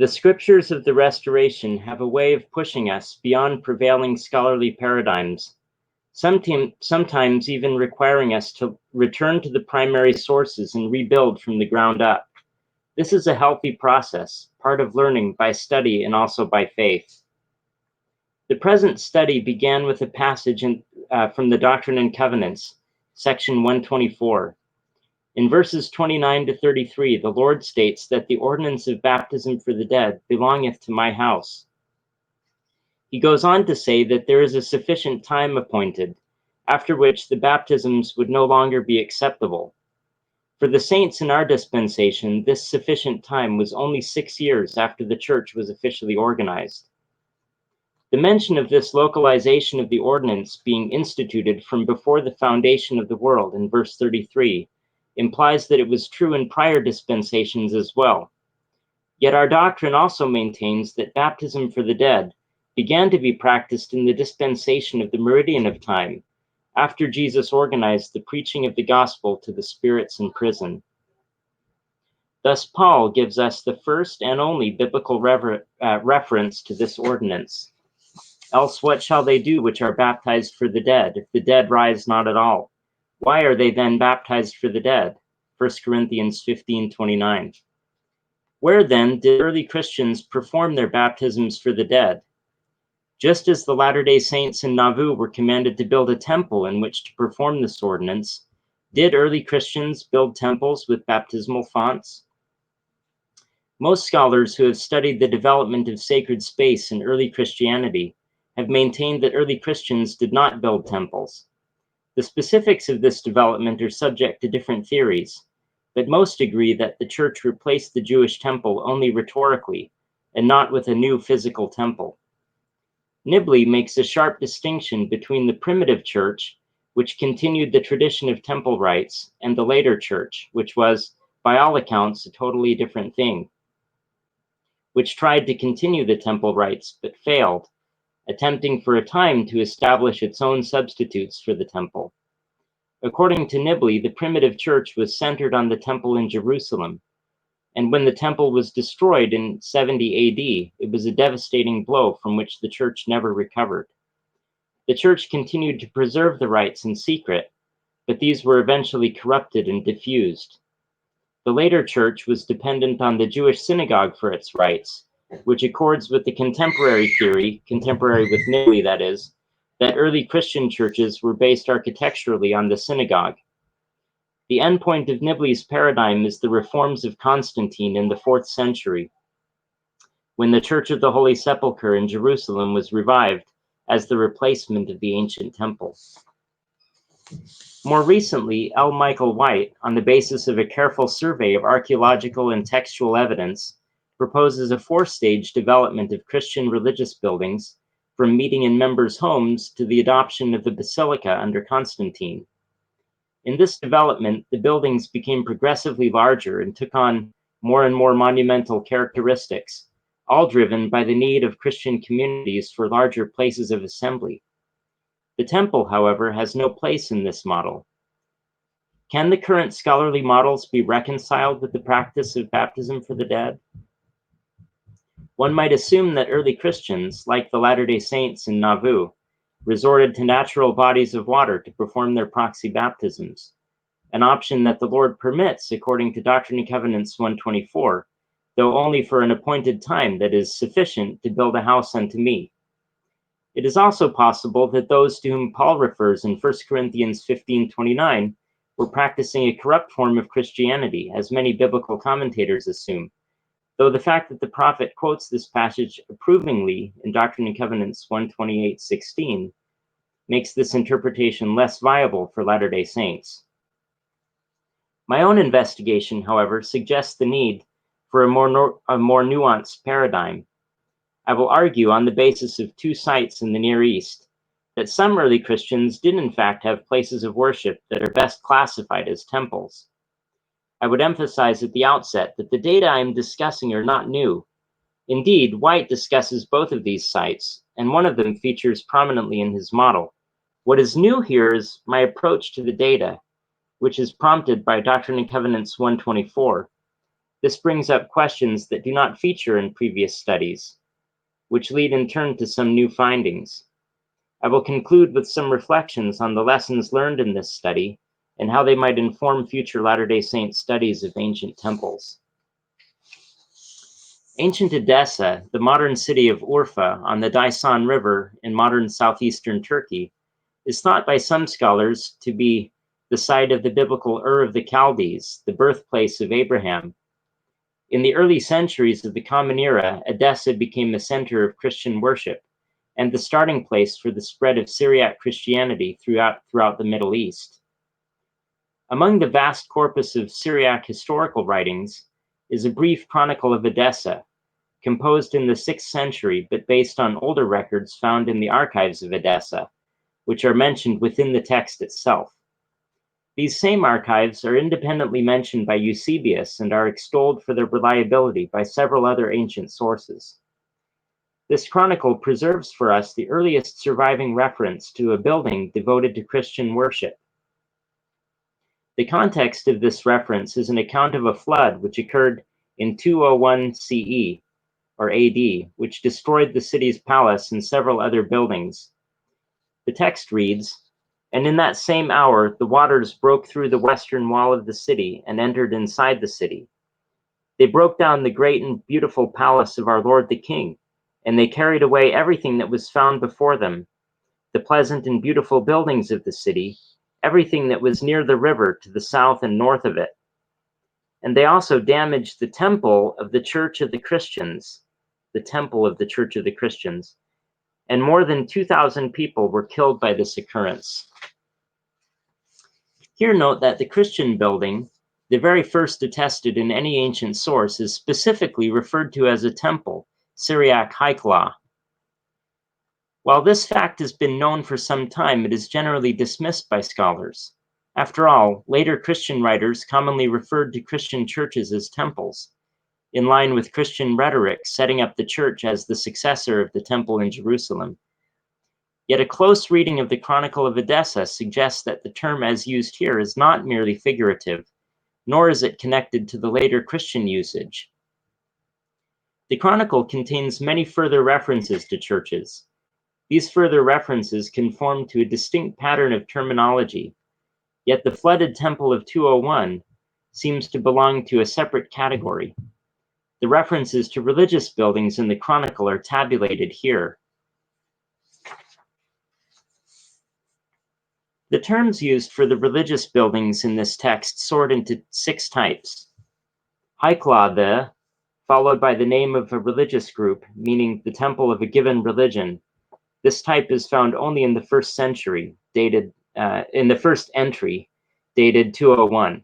The scriptures of the Restoration have a way of pushing us beyond prevailing scholarly paradigms, sometimes even requiring us to return to the primary sources and rebuild from the ground up. This is a healthy process, part of learning by study and also by faith. The present study began with a passage from the Doctrine and Covenants, section 124. In verses 29 to 33, the Lord states that the ordinance of baptism for the dead belongeth to my house. He goes on to say that there is a sufficient time appointed, after which the baptisms would no longer be acceptable. For the saints in our dispensation, this sufficient time was only 6 years after the church was officially organized. The mention of this localization of the ordinance being instituted from before the foundation of the world in verse 33 implies that it was true in prior dispensations as well. Yet our doctrine also maintains that baptism for the dead began to be practiced in the dispensation of the meridian of time, after Jesus organized the preaching of the gospel to the spirits in prison. Thus, Paul gives us the first and only biblical reference to this ordinance. Else what shall they do which are baptized for the dead, if the dead rise not at all? Why are they then baptized for the dead? 1 Corinthians 15:29. Where then did early Christians perform their baptisms for the dead? Just as the Latter-day Saints in Nauvoo were commanded to build a temple in which to perform this ordinance, did early Christians build temples with baptismal fonts? Most scholars who have studied the development of sacred space in early Christianity have maintained that early Christians did not build temples. The specifics of this development are subject to different theories, but most agree that the church replaced the Jewish temple only rhetorically, and not with a new physical temple. Nibley makes a sharp distinction between the primitive church, which continued the tradition of temple rites, and the later church, which was, by all accounts, a totally different thing, which tried to continue the temple rites but failed, attempting for a time to establish its own substitutes for the temple. According to Nibley, the primitive church was centered on the temple in Jerusalem, and when the temple was destroyed in 70 AD, it was a devastating blow from which the church never recovered. The church continued to preserve the rites in secret, but these were eventually corrupted and diffused. The later church was dependent on the Jewish synagogue for its rites, which accords with the contemporary theory, contemporary with Nibley that is, that early Christian churches were based architecturally on the synagogue. The endpoint of Nibley's paradigm is the reforms of Constantine in the 4th century, when the Church of the Holy Sepulchre in Jerusalem was revived as the replacement of the ancient temple. More recently, L. Michael White, on the basis of a careful survey of archaeological and textual evidence, proposes a 4-stage development of Christian religious buildings, from meeting in members' homes to the adoption of the basilica under Constantine. In this development, the buildings became progressively larger and took on more and more monumental characteristics, all driven by the need of Christian communities for larger places of assembly. The temple, however, has no place in this model. Can the current scholarly models be reconciled with the practice of baptism for the dead? One might assume that early Christians, like the Latter-day Saints in Nauvoo, resorted to natural bodies of water to perform their proxy baptisms, an option that the Lord permits according to Doctrine and Covenants 124, though only for an appointed time that is sufficient to build a house unto me. It is also possible that those to whom Paul refers in 1 Corinthians 15:29 were practicing a corrupt form of Christianity, as many biblical commentators assume, though the fact that the prophet quotes this passage approvingly in Doctrine and Covenants 128:16 makes this interpretation less viable for Latter-day Saints. My own investigation, however, suggests the need for a more nuanced paradigm. I will argue on the basis of 2 sites in the Near East that some early Christians did in fact have places of worship that are best classified as temples. I would emphasize at the outset that the data I am discussing are not new. Indeed, White discusses both of these sites, and one of them features prominently in his model. What is new here is my approach to the data, which is prompted by Doctrine and Covenants 124. This brings up questions that do not feature in previous studies, which lead in turn to some new findings. I will conclude with some reflections on the lessons learned in this study and how they might inform future Latter-day Saint studies of ancient temples. Ancient Edessa, the modern city of Urfa on the Daisan River in modern southeastern Turkey, is thought by some scholars to be the site of the biblical Ur of the Chaldees, the birthplace of Abraham. In the early centuries of the Common Era, Edessa became the center of Christian worship and the starting place for the spread of Syriac Christianity throughout the Middle East. Among the vast corpus of Syriac historical writings is a brief chronicle of Edessa, composed in the 6th century but based on older records found in the archives of Edessa, which are mentioned within the text itself. These same archives are independently mentioned by Eusebius and are extolled for their reliability by several other ancient sources. This chronicle preserves for us the earliest surviving reference to a building devoted to Christian worship. The context of this reference is an account of a flood which occurred in 201 CE, or AD, which destroyed the city's palace and several other buildings. The text reads, "And in that same hour, the waters broke through the western wall of the city and entered inside the city. They broke down the great and beautiful palace of our Lord the King, and they carried away everything that was found before them, the pleasant and beautiful buildings of the city, everything that was near the river to the south and north of it. And they also damaged the temple of the Church of the Christians," the temple of the Church of the Christians, "and more than 2,000 people were killed by this occurrence." Here note that the Christian building, the very first attested in any ancient source, is specifically referred to as a temple, Syriac haikla. While this fact has been known for some time, it is generally dismissed by scholars. After all, later Christian writers commonly referred to Christian churches as temples, in line with Christian rhetoric setting up the church as the successor of the temple in Jerusalem. Yet a close reading of the Chronicle of Edessa suggests that the term as used here is not merely figurative, nor is it connected to the later Christian usage. The Chronicle contains many further references to churches. These further references conform to a distinct pattern of terminology, yet the flooded temple of 201 seems to belong to a separate category. The references to religious buildings in the Chronicle are tabulated here. The terms used for the religious buildings in this text sort into 6 types. Haiklade, followed by the name of a religious group, meaning the temple of a given religion. This type is found only in the 1st century, in the first entry, dated 201.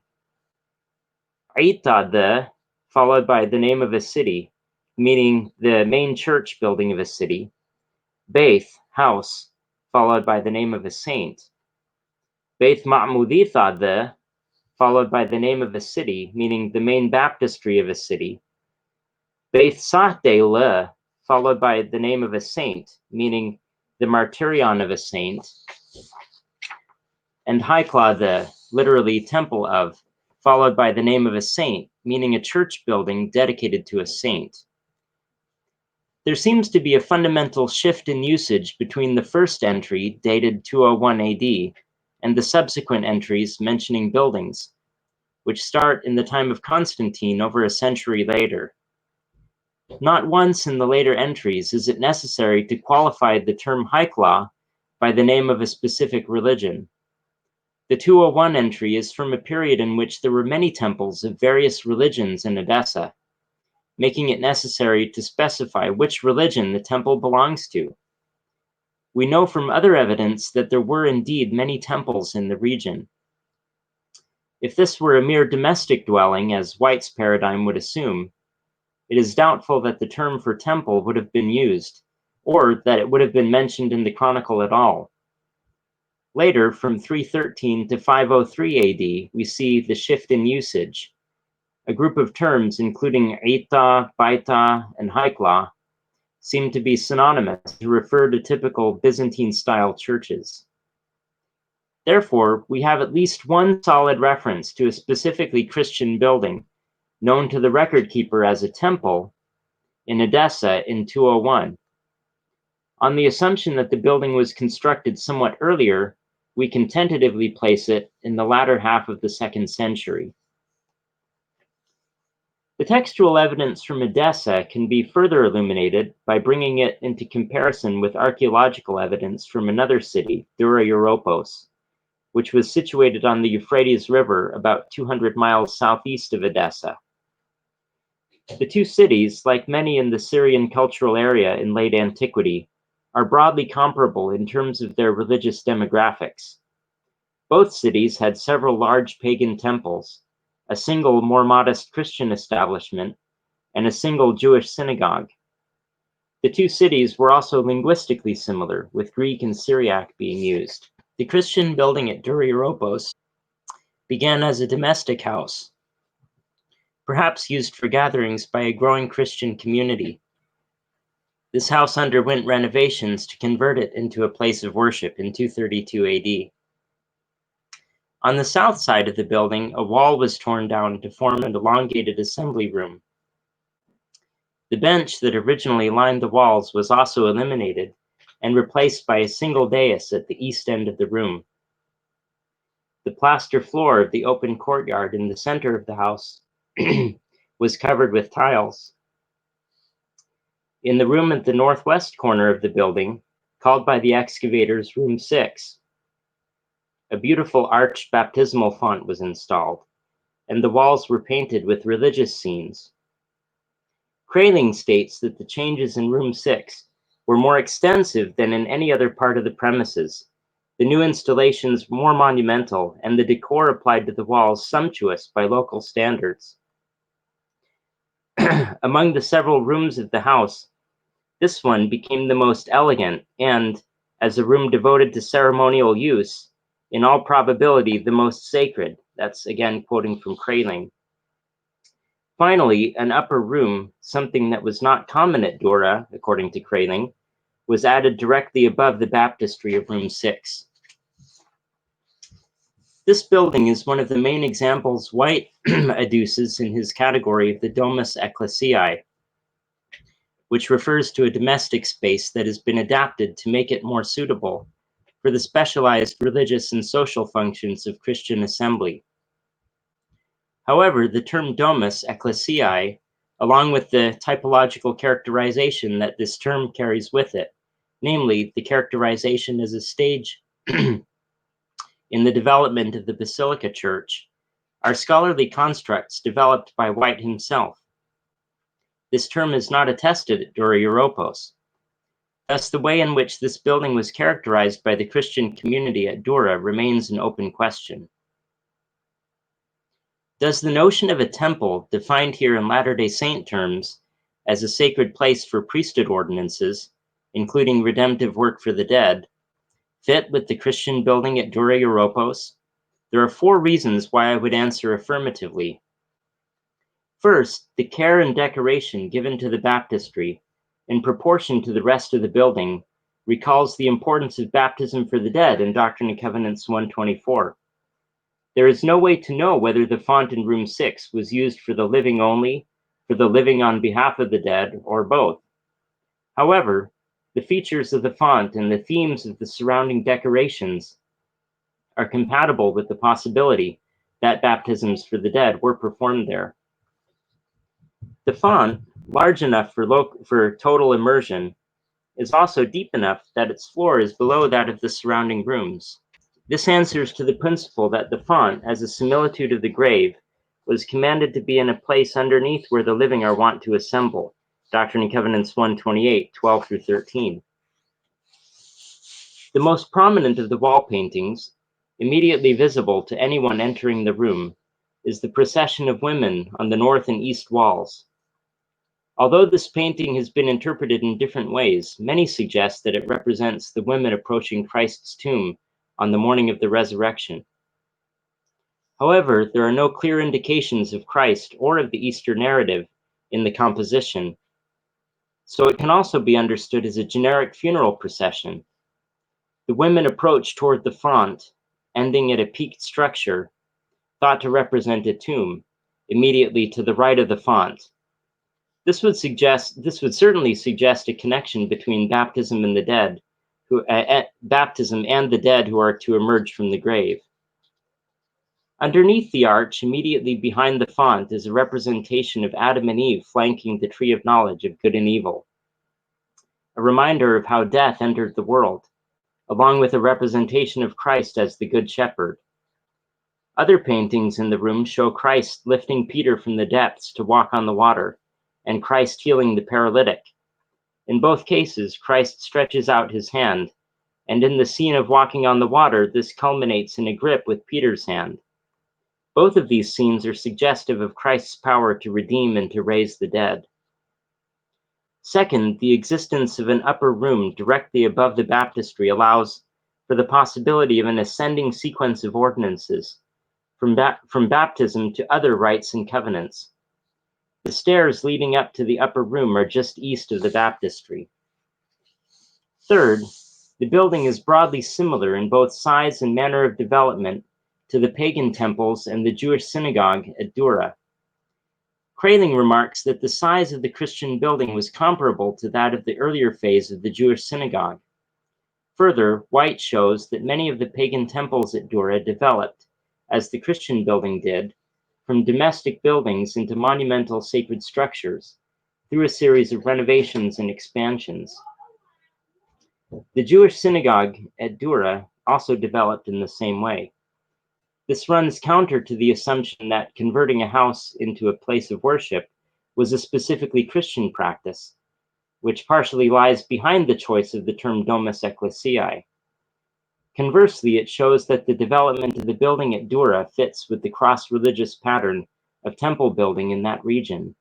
Aitade, followed by the name of a city, meaning the main church building of a city. Beith, house, followed by the name of a saint. Beith Ma'mudithade, followed by the name of a city, meaning the main baptistry of a city. Beith Sahdele, followed by the name of a saint, meaning the martyrion of a saint. And Haiklade, literally temple of, followed by the name of a saint, meaning a church building dedicated to a saint. There seems to be a fundamental shift in usage between the first entry, dated 201 AD, and the subsequent entries mentioning buildings, which start in the time of Constantine over a century later. Not once in the later entries is it necessary to qualify the term haikla by the name of a specific religion. The 201 entry is from a period in which there were many temples of various religions in Edessa, making it necessary to specify which religion the temple belongs to. We know from other evidence that there were indeed many temples in the region. If this were a mere domestic dwelling, as White's paradigm would assume, it is doubtful that the term for temple would have been used, or that it would have been mentioned in the Chronicle at all. Later, from 313 to 503 AD, we see the shift in usage. A group of terms, including Eita, Baita, and Haikla, seem to be synonymous to refer to typical Byzantine-style churches. Therefore, we have at least one solid reference to a specifically Christian building, known to the record keeper as a temple, in Edessa in 201. On the assumption that the building was constructed somewhat earlier, we can tentatively place it in the latter half of the 2nd century. The textual evidence from Edessa can be further illuminated by bringing it into comparison with archaeological evidence from another city, Dura Europos, which was situated on the Euphrates River about 200 miles southeast of Edessa. The two cities, like many in the Syrian cultural area in late antiquity, are broadly comparable in terms of their religious demographics. Both cities had several large pagan temples, a single more modest Christian establishment, and a single Jewish synagogue. The two cities were also linguistically similar, with Greek and Syriac being used. The Christian building at Dura Europos began as a domestic house, perhaps used for gatherings by a growing Christian community. This house underwent renovations to convert it into a place of worship in 232 AD. On the south side of the building, a wall was torn down to form an elongated assembly room. The bench that originally lined the walls was also eliminated and replaced by a single dais at the east end of the room. The plaster floor of the open courtyard in the center of the house was covered with tiles. In the room at the northwest corner of the building, called by the excavators Room 6, a beautiful arched baptismal font was installed, and the walls were painted with religious scenes. Crayling states that the changes in Room 6 were more extensive than in any other part of the premises, the new installations more monumental, and the decor applied to the walls sumptuous by local standards. Among the several rooms of the house, this one became the most elegant and, as a room devoted to ceremonial use, in all probability the most sacred. That's again quoting from Crayling. Finally, an upper room, something that was not common at Dura, according to Crayling, was added directly above the baptistry of Room 6. This building is one of the main examples White adduces in his category of the Domus Ecclesiae, which refers to a domestic space that has been adapted to make it more suitable for the specialized religious and social functions of Christian assembly. However, the term Domus Ecclesiae, along with the typological characterization that this term carries with it, namely the characterization as a stage in the development of the Basilica Church, are scholarly constructs developed by White himself. This term is not attested at Dura Europos. Thus, the way in which this building was characterized by the Christian community at Dura remains an open question. Does the notion of a temple, defined here in Latter-day Saint terms as a sacred place for priesthood ordinances, including redemptive work for the dead, fit with the Christian building at Dura Europos? There are 4 reasons why I would answer affirmatively. First, the care and decoration given to the baptistry, in proportion to the rest of the building, recalls the importance of baptism for the dead in Doctrine and Covenants 124. There is no way to know whether the font in Room 6 was used for the living only, for the living on behalf of the dead, or both. However, the features of the font and the themes of the surrounding decorations are compatible with the possibility that baptisms for the dead were performed there. The font, large enough for total immersion, is also deep enough that its floor is below that of the surrounding rooms. This answers to the principle that the font, as a similitude of the grave, was commanded to be in a place underneath where the living are wont to assemble. Doctrine and Covenants 128, 12 through 13. The most prominent of the wall paintings, immediately visible to anyone entering the room, is the procession of women on the north and east walls. Although this painting has been interpreted in different ways, many suggest that it represents the women approaching Christ's tomb on the morning of the resurrection. However, there are no clear indications of Christ or of the Easter narrative in the composition, so it can also be understood as a generic funeral procession. The women approach toward the font, ending at a peaked structure, thought to represent a tomb, immediately to the right of the font. This would certainly suggest a connection between baptism and the dead, baptism and the dead who are to emerge from the grave. Underneath the arch, immediately behind the font, is a representation of Adam and Eve flanking the tree of knowledge of good and evil, a reminder of how death entered the world, along with a representation of Christ as the Good Shepherd. Other paintings in the room show Christ lifting Peter from the depths to walk on the water, and Christ healing the paralytic. In both cases, Christ stretches out his hand, and in the scene of walking on the water, this culminates in a grip with Peter's hand. Both of these scenes are suggestive of Christ's power to redeem and to raise the dead. Second, the existence of an upper room directly above the baptistry allows for the possibility of an ascending sequence of ordinances, from baptism to other rites and covenants. The stairs leading up to the upper room are just east of the baptistry. Third, the building is broadly similar in both size and manner of development to the pagan temples and the Jewish synagogue at Dura. Kraling remarks that the size of the Christian building was comparable to that of the earlier phase of the Jewish synagogue. Further, White shows that many of the pagan temples at Dura developed, as the Christian building did, from domestic buildings into monumental sacred structures through a series of renovations and expansions. The Jewish synagogue at Dura also developed in the same way. This runs counter to the assumption that converting a house into a place of worship was a specifically Christian practice, which partially lies behind the choice of the term Domus Ecclesiae. Conversely, it shows that the development of the building at Dura fits with the cross-religious pattern of temple building in that region.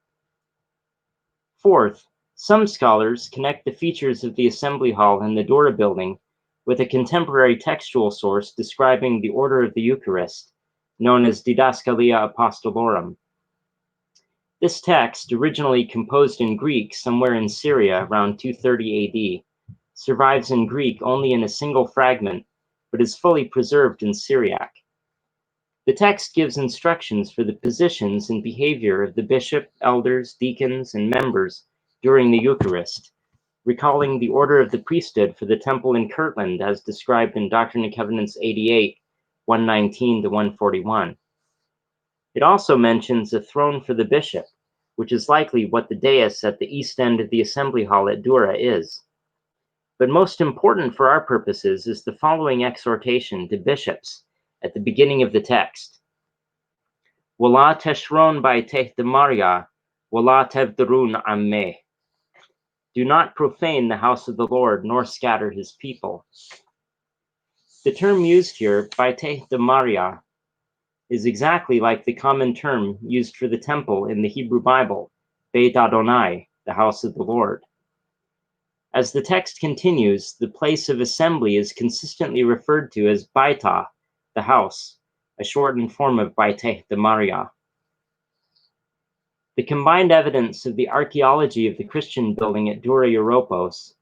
Fourth, some scholars connect the features of the assembly hall and the Dura building with a contemporary textual source describing the order of the Eucharist, known as Didaskalia Apostolorum. This text, originally composed in Greek somewhere in Syria around 230 AD, survives in Greek only in a single fragment, but is fully preserved in Syriac. The text gives instructions for the positions and behavior of the bishop, elders, deacons, and members during the Eucharist, recalling the order of the priesthood for the temple in Kirtland as described in Doctrine and Covenants 88, 119 to 141. It also mentions a throne for the bishop, which is likely what the dais at the east end of the assembly hall at Dura is. But most important for our purposes is the following exhortation to bishops at the beginning of the text. Wala teshron by tehdemaria, wala tevderun amme. Do not profane the house of the Lord, nor scatter his people. The term used here, baiteh de Maria, is exactly like the common term used for the temple in the Hebrew Bible, Beit Adonai, the house of the Lord. As the text continues, the place of assembly is consistently referred to as baita, the house, a shortened form of baiteh de Maria. The combined evidence of the archaeology of the Christian building at Dura Europos,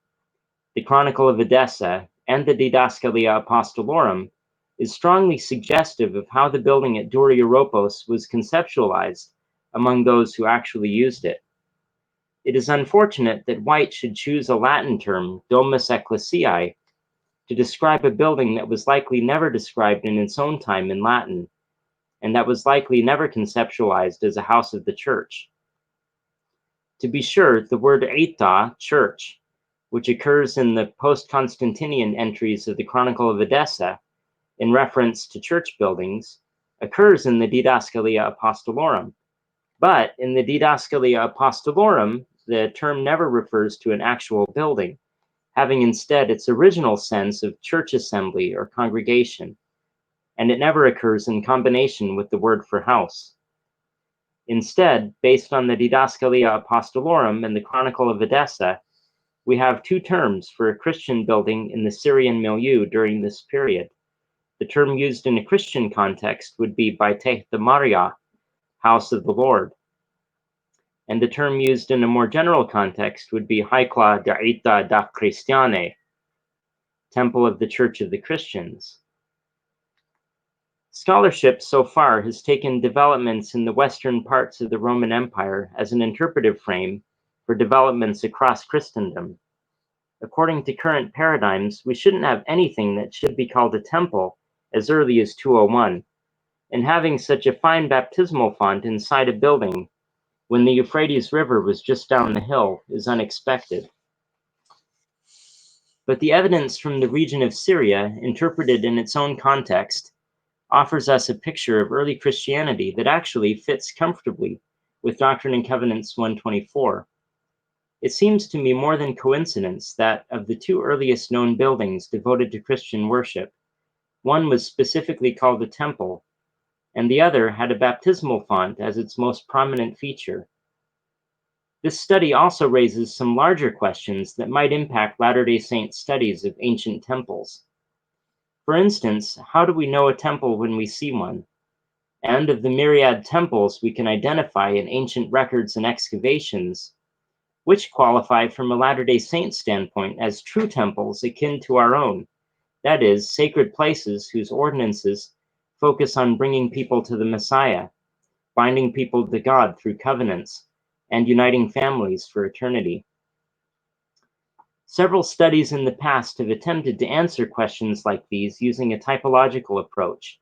the Chronicle of Edessa, and the Didaskalia Apostolorum is strongly suggestive of how the building at Dura Europos was conceptualized among those who actually used it. It is unfortunate that White should choose a Latin term, Domus Ecclesiae, to describe a building that was likely never described in its own time in Latin, and that was likely never conceptualized as a house of the church. To be sure, the word eita, church, which occurs in the post-Constantinian entries of the Chronicle of Edessa in reference to church buildings, occurs in the Didaskalia Apostolorum. But in the Didaskalia Apostolorum, the term never refers to an actual building, having instead its original sense of church assembly or congregation, and it never occurs in combination with the word for house. Instead, based on the Didaskalia Apostolorum and the Chronicle of Edessa, we have two terms for a Christian building in the Syrian milieu during this period. The term used in a Christian context would be Baiteh de Maria, house of the Lord. And the term used in a more general context would be Haikla Daita da Christiane, temple of the Church of the Christians. Scholarship so far has taken developments in the western parts of the Roman Empire as an interpretive frame for developments across Christendom. According to current paradigms, we shouldn't have anything that should be called a temple as early as 201, and having such a fine baptismal font inside a building when the Euphrates River was just down the hill is unexpected. But the evidence from the region of Syria, interpreted in its own context, offers us a picture of early Christianity that actually fits comfortably with Doctrine and Covenants 124. It seems to me more than coincidence that of the two earliest known buildings devoted to Christian worship, one was specifically called a temple, and the other had a baptismal font as its most prominent feature. This study also raises some larger questions that might impact Latter-day Saint studies of ancient temples. For instance, how do we know a temple when we see one? And of the myriad temples we can identify in ancient records and excavations, which qualify from a Latter-day Saint standpoint as true temples akin to our own, that is, sacred places whose ordinances focus on bringing people to the Messiah, binding people to God through covenants, and uniting families for eternity. Several studies in the past have attempted to answer questions like these using a typological approach,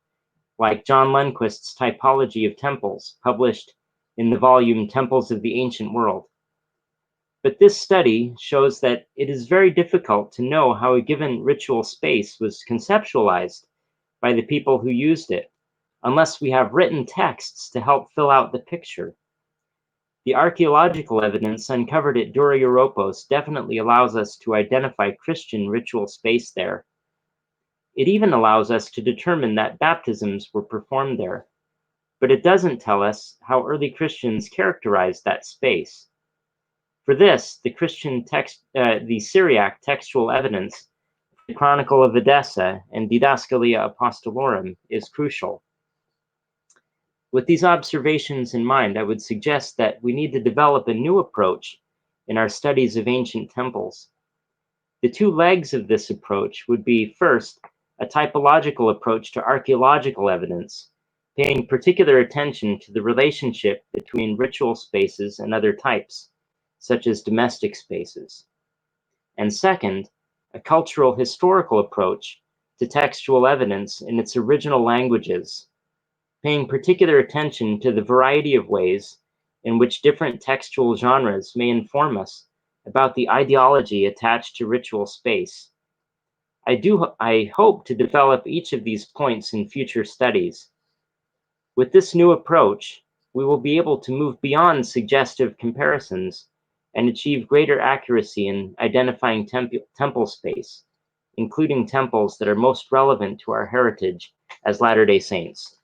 like John Lundquist's Typology of Temples, published in the volume Temples of the Ancient World. But this study shows that it is very difficult to know how a given ritual space was conceptualized by the people who used it, unless we have written texts to help fill out the picture. The archaeological evidence uncovered at Dura Europos definitely allows us to identify Christian ritual space there. It even allows us to determine that baptisms were performed there, but it doesn't tell us how early Christians characterized that space. For this, the Syriac textual evidence, the Chronicle of Edessa and Didascalia Apostolorum, is crucial. With these observations in mind, I would suggest that we need to develop a new approach in our studies of ancient temples. The two legs of this approach would be, first, a typological approach to archaeological evidence, paying particular attention to the relationship between ritual spaces and other types, such as domestic spaces. And second, a cultural historical approach to textual evidence in its original languages, paying particular attention to the variety of ways in which different textual genres may inform us about the ideology attached to ritual space. I hope to develop each of these points in future studies. With this new approach, we will be able to move beyond suggestive comparisons and achieve greater accuracy in identifying temple space, including temples that are most relevant to our heritage as Latter-day Saints.